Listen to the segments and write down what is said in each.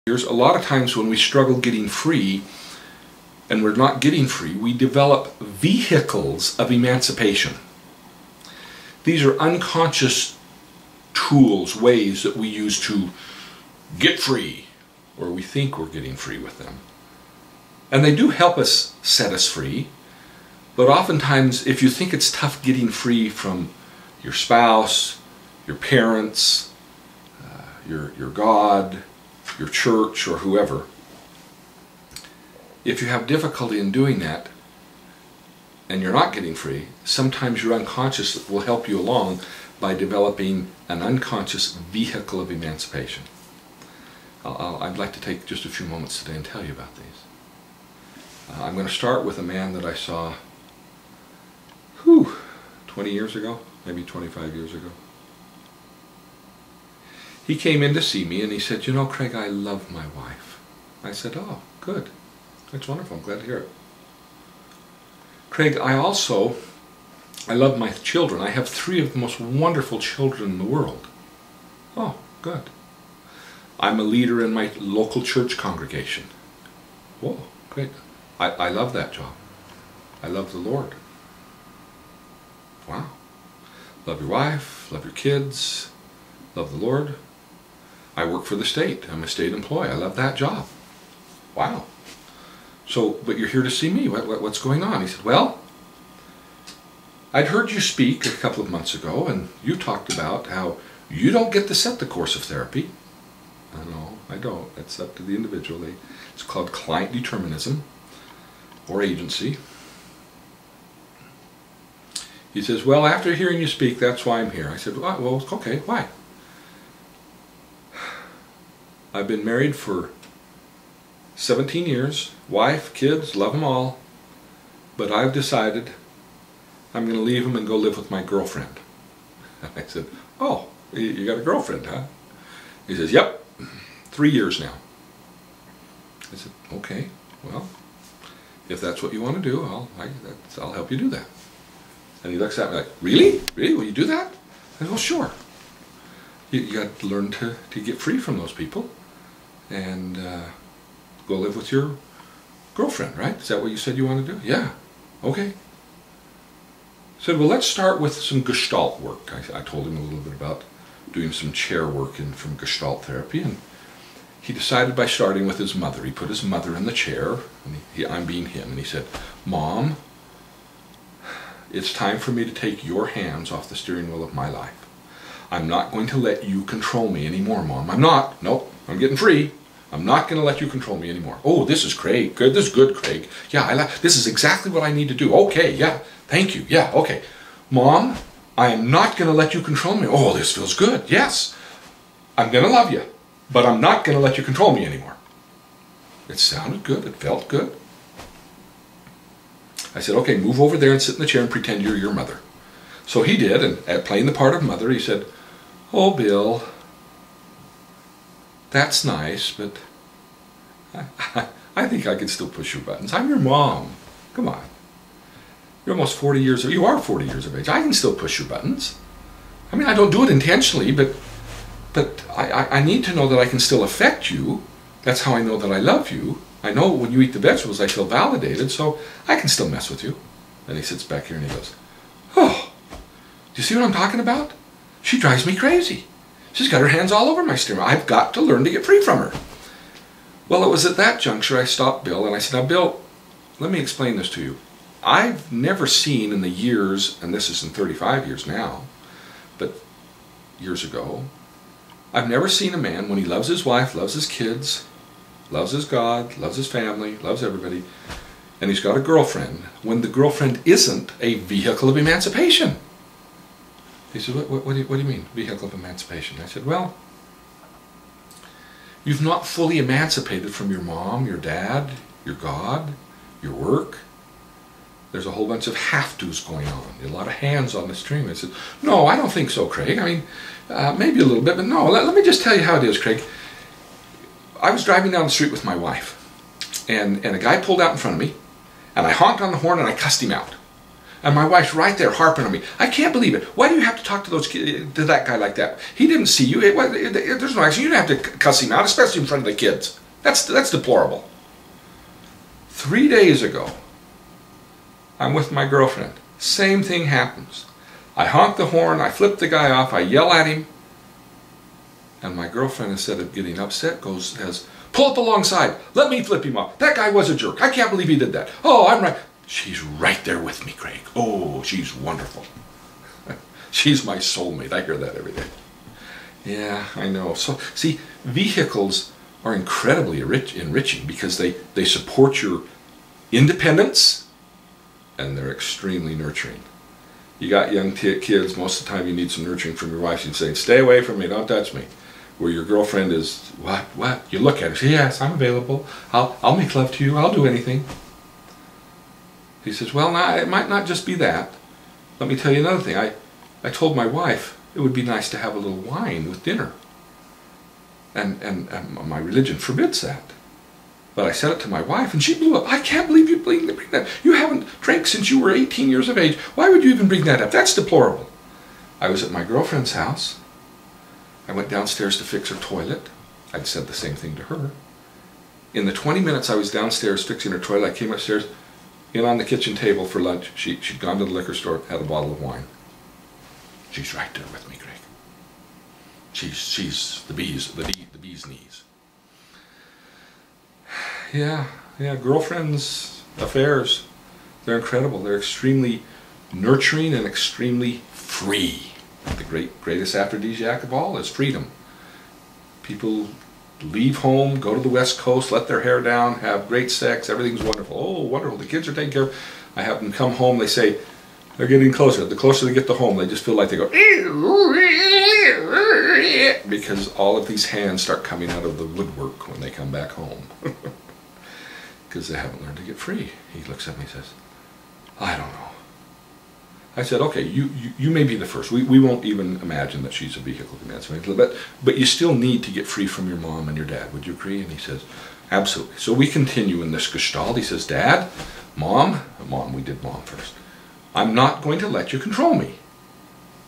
A lot of times when we struggle getting free and we're not getting free, we develop vehicles of emancipation. These are unconscious tools, ways that we use to get free, or we think we're getting free with them. And they do help us set us free, but oftentimes if you think it's tough getting free from your spouse, your parents, your God, your church, or whoever, if you have difficulty in doing that and you're not getting free, sometimes your unconscious will help you along by developing an unconscious vehicle of emancipation. I'd like to take just a few moments today and tell you about these. I'm going to start with a man that I saw 20 years ago, maybe 25 years ago. He came in to see me and he said, "You know, Craig, I love my wife." I said, "Oh, good. That's wonderful. I'm glad to hear it." "Craig, I love my children. I have 3 of the most wonderful children in the world." "Oh, good." "I'm a leader in my local church congregation." "Whoa, great. I love that job. I love the Lord." "Wow. Love your wife, love your kids, love the Lord." "I work for the state. I'm a state employee. I love that job." "Wow. So, but you're here to see me. What's going on?" He said, "Well, I'd heard you speak a couple of months ago, and you talked about how you don't get to set the course of therapy." "No, I don't. It's up to the individual. It's called client determinism or agency." He says, "Well, after hearing you speak, that's why I'm here." I said, "Well, okay, why?" "I've been married for 17 years, wife, kids, love them all, but I've decided I'm going to leave them and go live with my girlfriend." I said, "Oh, you got a girlfriend, huh?" He says, "Yep, 3 years now." I said, "Okay, well, if that's what you want to do, I'll help you do that." And he looks at me like, "Really? Really? Will you do that?" I said, "Well, sure. You got to learn to get free from those people and go live with your girlfriend, right? Is that what you said you want to do?" "Yeah." "Okay." I said, "Well, let's start with some Gestalt work." I told him a little bit about doing some chair work from Gestalt therapy, and he decided by starting with his mother. He put his mother in the chair, and I'm being him, and he said, "Mom, it's time for me to take your hands off the steering wheel of my life. I'm not going to let you control me anymore, Mom. I'm not. Nope, I'm getting free. I'm not going to let you control me anymore." "Oh, this is Craig. Good. This is good, Craig. Yeah, this is exactly what I need to do." "Okay, yeah, thank you. Yeah, okay. Mom, I am not going to let you control me." "Oh, this feels good. Yes. I'm going to love you, but I'm not going to let you control me anymore." It sounded good. It felt good. I said, "Okay, move over there and sit in the chair and pretend you're your mother." So he did, and at playing the part of mother, he said, "Oh, Bill, that's nice, but I think I can still push your buttons. I'm your mom. Come on. You are 40 years of age. I can still push your buttons. I mean, I don't do it intentionally, but I need to know that I can still affect you. That's how I know that I love you. I know when you eat the vegetables, I feel validated, so I can still mess with you." And he sits back here and he goes, "Oh, do you see what I'm talking about? She drives me crazy. She's got her hands all over my steering wheel. I've got to learn to get free from her." Well, it was at that juncture I stopped Bill and I said, "Now, Bill, let me explain this to you. I've never seen in the years, and this is in 35 years now, but years ago, I've never seen a man, when he loves his wife, loves his kids, loves his God, loves his family, loves everybody, and he's got a girlfriend, when the girlfriend isn't a vehicle of emancipation." He said, what do you mean, vehicle of emancipation?" I said, "Well, you've not fully emancipated from your mom, your dad, your God, your work. There's a whole bunch of have-tos going on. A lot of hands on the string." I said, "No, I don't think so, Craig. I mean, maybe a little bit, but no, let me just tell you how it is, Craig. I was driving down the street with my wife, and a guy pulled out in front of me, and I honked on the horn and I cussed him out. And my wife's right there harping on me. I can't believe it. Why do you have to talk to to that guy like that? He didn't see you. There's no action. You don't have to cuss him out, especially in front of the kids. That's deplorable. 3 days ago, I'm with my girlfriend. Same thing happens. I honk the horn, I flip the guy off, I yell at him, and my girlfriend, instead of getting upset, says, pull up alongside, let me flip him off. That guy was a jerk. I can't believe he did that. Oh, I'm right. She's right there with me, Craig. Oh, she's wonderful. She's my soulmate. I hear that every day. Yeah, I know. So, see, vehicles are incredibly enriching because they support your independence and they're extremely nurturing. You got young kids, most of the time you need some nurturing from your wife. She'd say, stay away from me, don't touch me. Where your girlfriend is, what? You look at her, say, yes, I'm available. I'll make love to you, I'll do anything. He says, well, now, it might not just be that. Let me tell you another thing. I told my wife it would be nice to have a little wine with dinner. And my religion forbids that. But I said it to my wife, and she blew up. I can't believe you bring that. You haven't drank since you were 18 years of age. Why would you even bring that up? That's deplorable. I was at my girlfriend's house. I went downstairs to fix her toilet. I'd said the same thing to her. In the 20 minutes I was downstairs fixing her toilet, I came upstairs, in on the kitchen table for lunch. She'd gone to the liquor store, had a bottle of wine. She's right there with me, Greg. She's the bee's knees. Yeah, girlfriends, affairs, they're incredible. They're extremely nurturing and extremely free. The greatest aphrodisiac of all is freedom. People leave home, go to the West Coast, let their hair down, have great sex, everything's wonderful. Oh, wonderful, the kids are taken care of. I have them come home, they say, they're getting closer. The closer they get to home, they just feel like they go, because all of these hands start coming out of the woodwork when they come back home. Because they haven't learned to get free. He looks at me and says, I don't know. I said, okay, you may be the first. We won't even imagine that she's a vehicle to emancipation, but you still need to get free from your mom and your dad. Would you agree? And he says, absolutely. So we continue in this gestalt. He says, Dad, Mom, we did Mom first. I'm not going to let you control me.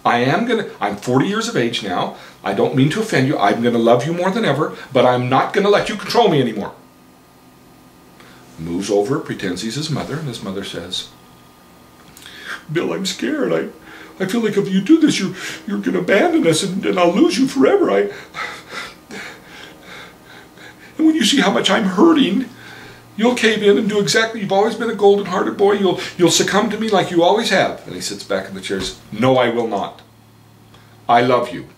I'm 40 years of age now. I don't mean to offend you. I'm going to love you more than ever, but I'm not going to let you control me anymore. Moves over, pretends he's his mother, and his mother says, Bill, I'm scared. I feel like if you do this, you're going to abandon us and I'll lose you forever. And when you see how much I'm hurting, you'll cave in and do exactly, you've always been a golden-hearted boy, you'll succumb to me like you always have. And he sits back in the chair and says, no, I will not. I love you,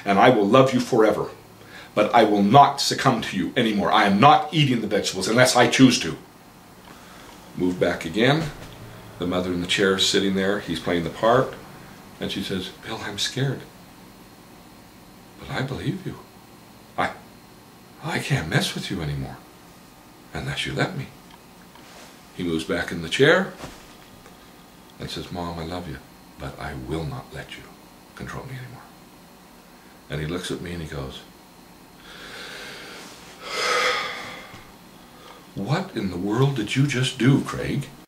and I will love you forever. But I will not succumb to you anymore. I am not eating the vegetables unless I choose to. Move back again. The mother in the chair is sitting there. He's playing the part. And she says, Bill, I'm scared. But I believe you. I can't mess with you anymore unless you let me. He moves back in the chair and says, Mom, I love you, but I will not let you control me anymore. And he looks at me and he goes, what in the world did you just do, Craig?